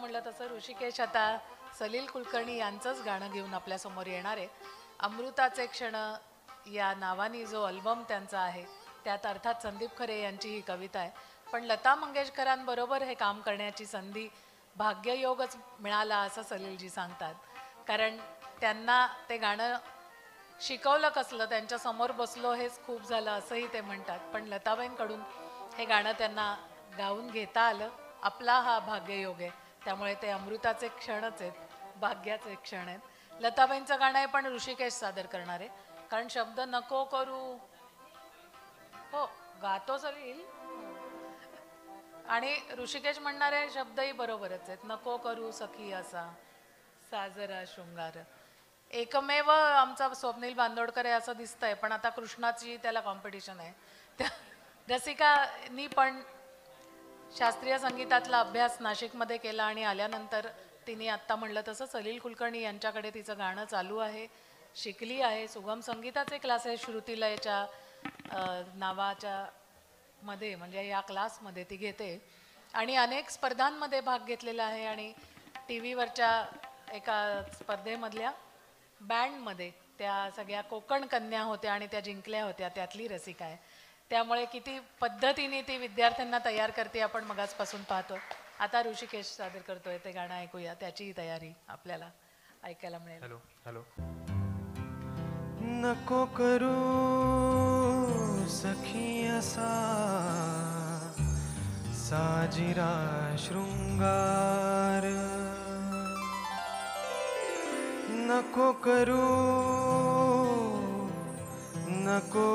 म्हणलं तसं ऋषिकेश आता सलील कुलकर्णी यांचंच गाणं घेऊन आपल्यासमोर येणार आहे. अमृताचे क्षण या नावाने जो अल्बम त्यांचा आहे त्यात अर्थात संदीप खरे यांची ही कविता आहे. पण लता मंगेशकरांबरोबर हे काम करण्याची संधी भाग्ययोगच मिळाला असं सलीलजी सांगतात. कारण त्यांना ते गाणं शिकवलं कसलं, त्यांच्या समोर बसलो हेच खूप झालं असंही ते म्हणतात. पण लताबाईंकडून हे गाणं त्यांना गाऊन घेता आलं. आपला हा भाग्ययोग आहे, त्यामुळे ते अमृताचे क्षणच आहेत, भाग्याचे क्षण आहेत. लताबाईंचं गाणं आहे पण ऋषिकेश सादर करणार आहे. कारण शब्द नको करू, हो गातो सलील आणि ऋषिकेश म्हणणारे शब्दही बरोबरच आहेत. नको करू सखी असा साजरा शृंगार. एकमेव आमचा स्वप्नील बांदोडकर आहे असं दिसतंय, पण आता कृष्णाची त्याला कॉम्पिटिशन आहे. त्या रसिकांनी पण शास्त्रीय संगीतातला अभ्यास नाशिकमध्ये केला आणि आल्यानंतर तिने आत्ता म्हणलं तसं सलील कुलकर्णी यांच्याकडे तिचं गाणं चालू आहे, शिकली आहे. सुगम संगीताचे क्लासेस श्रुतीलयच्या नावाच्या मध्ये म्हणजे या क्लासमध्ये ती घेते आणि अनेक स्पर्धांमध्ये भाग घेतलेला आहे. आणि टी व्हीवरच्या एका स्पर्धेमधल्या बँडमध्ये त्या सगळ्या कोकण कन्या होत्या आणि त्या जिंकल्या होत्या, त्यातली रसिका आहे. त्यामुळे किती पद्धतीने ती विद्यार्थ्यांना तयार करते आपण मगाचपासून पाहतो. आता ऋषिकेश सादर करतोय ते गाणं ऐकूया, त्याचीही तयारी आपल्याला ऐकायला मिळेल. Hello hello. नको करू सखी असा साजिरा शृंगार, नको करू नको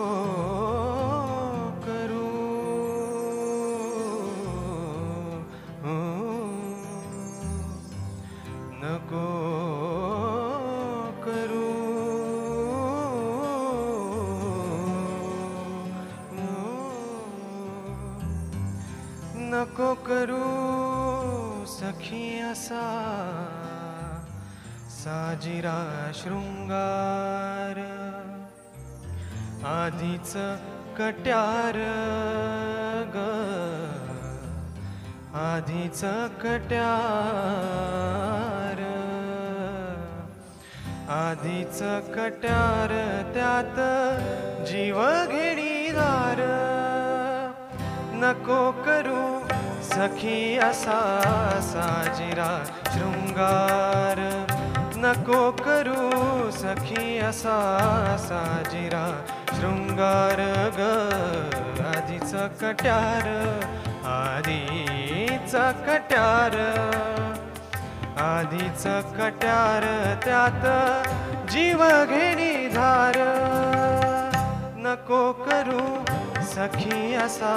करू नको करू नको करू सखी असा साजिरा शृंगार, आधीच कट्यार ग आधीच कट्यार, आधीच कट्यार त्यात जीव घेणी दार, नको करू सखी असा साजिरा शृंगार, नको करू सखी असा साजिरा शृंगार ग आधीच कट्यार आधीच कट्यार, आधीच कट्यार त्यात जीव घेणी धार, नको करू सखी असा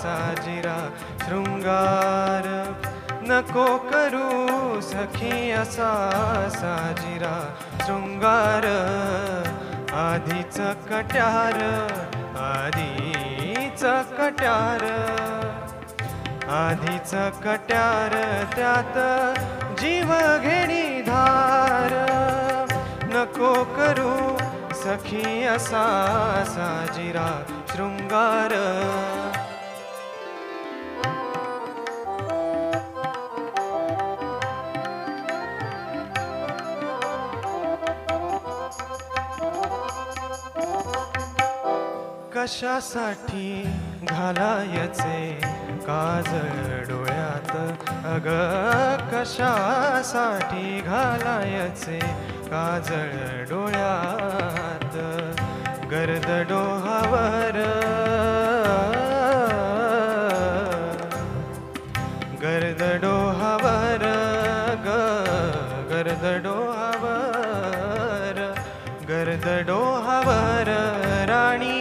साजिरा शृंगार, नको करू सखी असा साजिरा शृंगार, आधीच कट्यार आधीच कट्यार, आधीच कट्यार त्यात जीव घेणी धार, नको करू सखी असा साजिरा शृंगार. कशासाठी घालायचे काजळ डोळ्यात अग, कशासाठी घालायचे काजळ डोळ्यात, गर्द डोहावर गर्द डोहावर ग गर्द डोहावर गर्द डोहावर राणी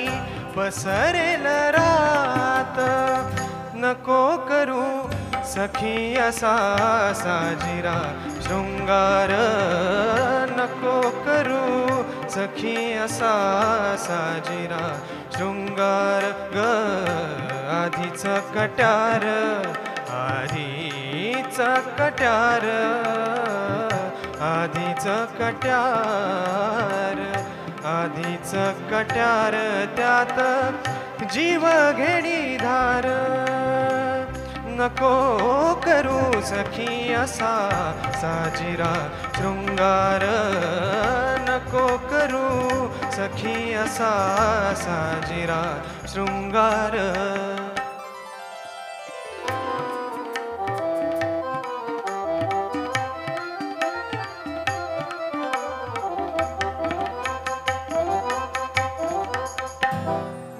पसरेल रात, नको करू सखी असा साजिरा शृंगार, नको करू सखी असा साजिरा शृंगार ग आधीच कट्यार आधीच कट्यार, आधीच कट्यार आधीच कट्यार त्यात जीव घेणी धार, नको करू सखी असा साजिरा शृंगार नको करू सखी असा साजिरा शृंगार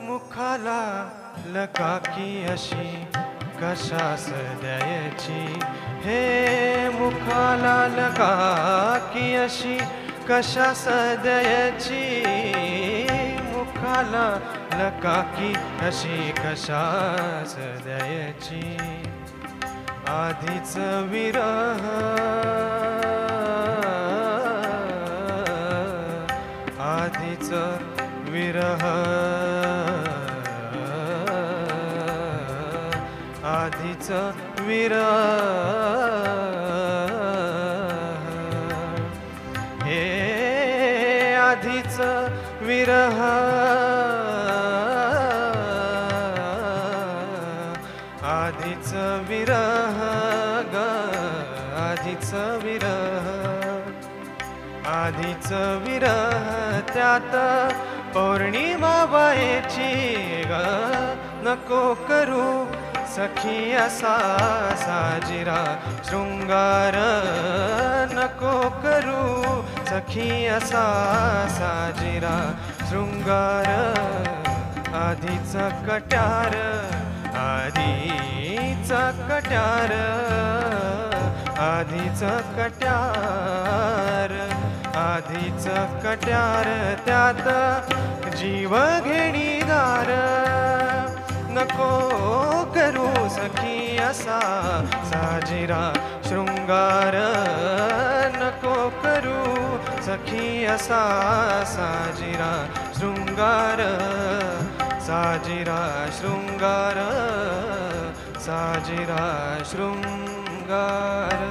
मुखाला लकाकी अशी कशास द्यायची हे मुखाला लकाकी अशी कशास द्यायची मुखाला लकाकी अशी कशास द्यायची आधीच विरह आधीच विरह आधीच विरह हे आधीच विरह आधीच विरह ग आधीच विरह आधीच विरह त्यात पौर्णिमा बायेची ग नको करू सखी असा साजिरा शृंगार नको करू सखी असा साजिरा शृंगार आधीचा कट्यार आधीचा कट्यार आधीचा कट्यार आधीचा कट्यार त्यात जीव घेणीदार नको करू सखी असा साजिरा शृंगार नको करू सखी असा साजिरा शृंगार साजिरा शृंगार साजिरा शृंगार